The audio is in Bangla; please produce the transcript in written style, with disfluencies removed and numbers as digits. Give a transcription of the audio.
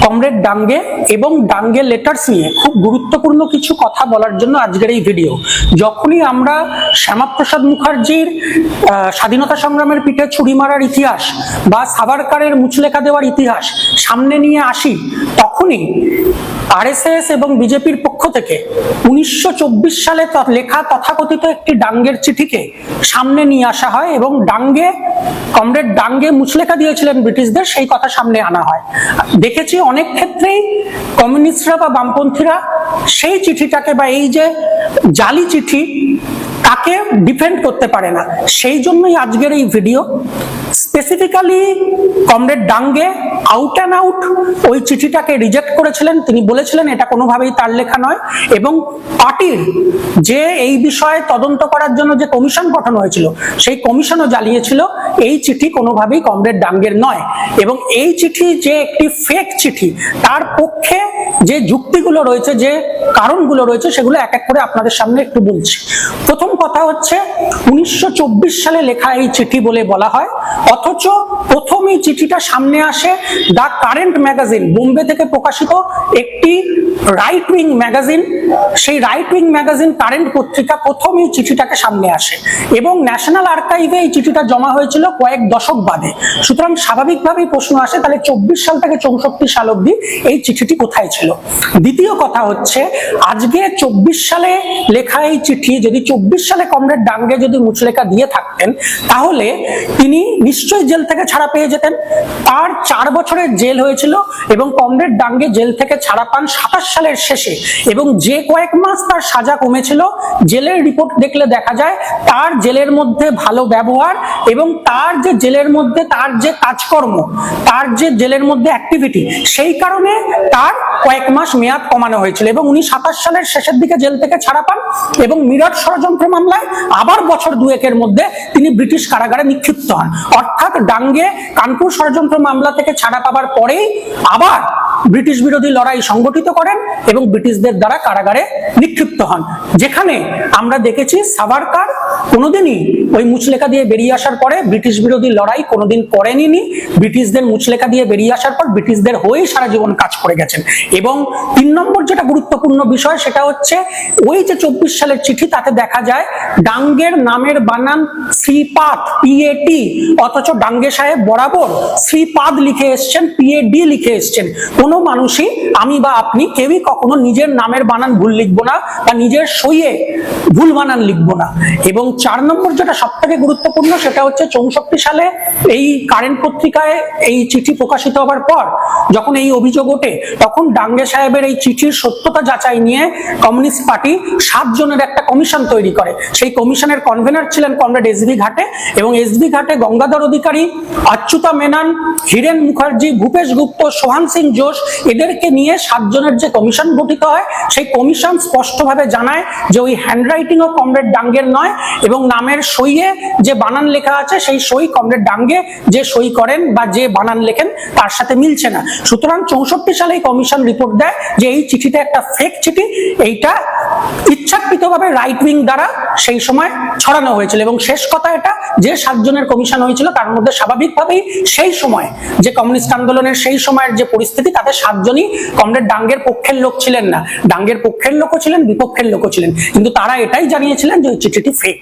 কমরেড ডাঙ্গে এবং ডাঙ্গে লেটার্স নিয়ে খুব গুরুত্বপূর্ণ কিছু কথা বলার জন্য আজকের এই ভিডিও। যখনই আমরা শ্যামাপ্রসাদ মুখার্জির স্বাধীনতা সংগ্রামের পিঠে ছুরি মারার ইতিহাস বা সাভারকারের মুচলেখা দেওয়ার ইতিহাস সামনে নিয়ে আসি, তখনই আরএসএস এবং বিজেপির পক্ষ থেকে 1924 সালে লেখা তথাকথিত একটি ডাঙ্গের চিঠিকে সামনে নিয়ে আসা হয় এবং কমরেড ডাঙ্গে মুচলেখা দিয়েছিলেন ব্রিটিশদের, সেই কথা সামনে আনা হয়। দেখেছি অনেক ক্ষেত্রেই কমিউনিস্টরা বা বামপন্থীরা সেই চিঠিটাকে বা এই যে জালি চিঠি তাকে ডিফেন্ড করতে পারে না। সেই জন্যই আজকের এই video. Specifically comrade ডাঙ্গে out and out ওই চিঠিটাকে রিজেক্ট করেছিলেন। তিনি বলেছিলেন এটা কোনোভাবেই তার লেখা নয়, এবং পার্টির যে এই বিষয়ে তদন্ত করার জন্য যে কমিশন গঠন হয়েছিল সেই কমিশনও জানিয়েছিল এই চিঠি কোনোভাবেই কমরেড ডাঙ্গের নয়, এবং এই চিঠি যে একটি ফেক চিঠি তার পক্ষে যে যুক্তিগুলো রয়েছে, যে কারণগুলো রয়েছে, সেগুলো এক এক করে আপনাদের সামনে একটু বলছি। প্রথম কথা হচ্ছে 1924 সালে লেখা এই চিঠি বলে বলা হয়, অথচ প্রথম এই চিঠিটা সামনে আসে দ্য কারেন্ট ম্যাগাজিন, বোম্বে থেকে প্রকাশিত একটি রাইট উইং ম্যাগাজিন। সেই রাইট উইং ম্যাগাজিন কারেন্ট পত্রিকা প্রথম এই চিঠিটাকে সামনে আসে, এবং ন্যাশনাল আর্কাইভে এই চিঠিটা জমা হয়েছিল কয়েক দশক বাদে। সুতরাং স্বাভাবিকভাবেই প্রশ্ন আসে, তাহলে 24 সাল থেকে 64 সাল অবধি এই চিঠিটি কোথায় ছিল? দ্বিতীয় কথা হচ্ছে, আজকে 24 সালে লেখা এই চিঠি যদি 24 সালে কমরেড ডাঙ্গে যদি মুচলেখা দিয়ে থাকতেন, তাহলে তিনি নিশ্চয়ই জেল থেকে ছাড়া পেয়ে যেতেন। তার 4 বছরের জেল হয়েছিল এবং কমরেড ডাঙ্গে জেল থেকে ছাড়া পান 27 সালের শেষে, এবং যে কয়েক মাস তার সাজা কমেছিল, জেলের রিপোর্ট দেখলে দেখা যায় তার জেলের মধ্যে ভালো ব্যবহার এবং তার যে জেলের মধ্যে তার যে কাজকর্ম, তার যে জেলের মধ্যে অ্যাক্টিভিটি, সেই কারণে তার কয়েক মাস মেয়াদ কমানো হয়েছিল, এবং উনি 27 সালের শেষের দিকে জেল থেকে ছাড়া পান এবং মিরাট ষড়যন্ত্র মামলায় আবার বছর দুয়েকের মধ্যে তিনি ব্রিটিশ কারাগারে নিক্ষিপ্ত হন। অর্থাৎ ডাঙ্গে কানপুর ষড়যন্ত্র মামলা থেকে ছাড়া পাবার পরেই আবার ব্রিটিশ বিরোধী লড়াই সংগঠিত করেন এবং ব্রিটিশদের দ্বারা কারাগারে নিক্ষিপ্ত হন। যেখানে আমরা দেখেছি সাভারকার কোনোদিনই ওই মুচলেখা দিয়ে বেরিয়ে আসার পরে ব্রিটিশ বিরোধী লড়াই কোনোদিন করেনি। ব্রিটিশদের মুচলেখা দিয়ে বেরিয়ে আসার পর ব্রিটিশদের হয়েই সারা জীবন কাজ করে গেছেন। এবং 3 নম্বর যেটা গুরুত্বপূর্ণ বিষয়, সেটা হচ্ছে ওই যে 24 সালের চিঠি, তাতে দেখা যায় ডাঙ্গের নামের বানান শ্রীপাদ, PAT, অথচ ডাঙ্গে সাহেব বরাবর শ্রীপাদ লিখে এসছেন, PAD লিখে এসছেন। কোনো মানুষই, আমি বা আপনি, কেউই কখনো নিজের নামের বানান ভুল লিখবো না বা নিজের সইয়ে ভুল বানান লিখবো না। এবং 4 নম্বর যেটা সব থেকে গুরুত্বপূর্ণ, সেটা হচ্ছে 64 সালে এই কারেন্ট পত্রিকায় এই চিঠি প্রকাশিত হবার পর যখন এই অভিযোগ ওঠে, তখন ডাঙ্গে সাহেবের এই চিঠির সত্যতা যাচাই নিয়ে কমিউনিস্ট পার্টি 7 জনের একটা কমিশন তৈরি করে। সেই কমিশনের কনভেনার ছিলেন কমরেড SB ঘাটে, এবং SB ঘাটে গঙ্গাধর অধিকারী, অচ্যুতা মেনন, হীরেন মুখার্জি, ভূপেশ গুপ্ত, সোহান সিং জোশ, এদেরকে নিয়ে 7 জনের যে কমিশন গঠিত হয়, সেই কমিশন স্পষ্টভাবে জানায় যে ওই হ্যান্ডরাইটিং ও কমরেড ডাঙ্গের নয়, এবং নামের সইয়ে যে বানান লেখা আছে সেই সই কমরেড ডাঙ্গে যে সই করেন বা যে বানান লেখেন তার সাথে মিলছে না। সুতরাং 64 সালে কমিশন রিপোর্ট দেয় যে এই চিঠিটা একটা ফেক চিঠি, এইটা ইচ্ছাকৃতভাবে রাইট উইং দ্বারা সেই সময় ছড়ানো হয়েছিল। এবং শেষ কথা, এটা যে 7 জনের কমিশন হয়েছিল তার মধ্যে স্বাভাবিকভাবেই সেই সময় যে কমিউনিস্ট আন্দোলনের সেই সময়ের যে পরিস্থিতি, তাতে 7 জনই কমরেড ডাঙ্গের পক্ষের লোক ছিলেন না। ডাঙ্গের পক্ষের লোকও ছিলেন, বিপক্ষের লোকও ছিলেন, কিন্তু তারা এটাই জানিয়েছিলেন যে ওই চিঠিটি ফেক।